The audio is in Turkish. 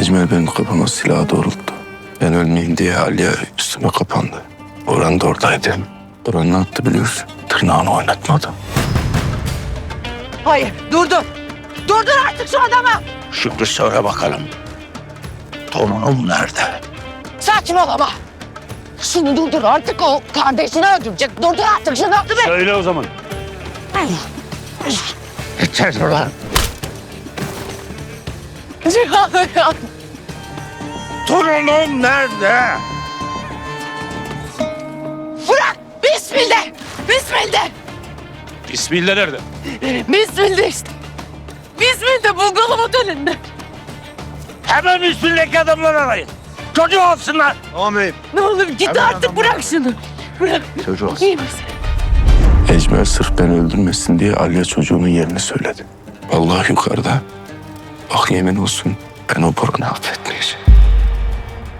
Ecmel benim kafama silahı doğrulttu. Ben ölmeyeyim diye Aliye üstüme kapandı. Orhan da oradaydı. Orhan ne yaptı biliyorsun? Tırnağını oynatmadı. Hayır, durdur. Durdur artık şu adamı. Şükrü söyle bakalım. Torunum nerede? Saçmalama. Şunu durdur artık, o kardeşini öldürecek. Durdur artık şunu. Söyle o zaman. Yeter ulan. Torunum nerede? Bırak. Bismillah. Bismillah. Bismillah nerede? Bismillah işte. Bismillah bungalov otelinde. Hemen üstündeki adamları arayın. Çocuğu alsınlar. Ne olur git artık, bırak şunu. Bırak. Çocuğu İyi misin? Ecmel sırf beni öldürmesin diye Aliye çocuğunun yerini söyledi. Vallahi yukarıda. Bak yemin olsun ben o Boran'ı affetmeyeceğim.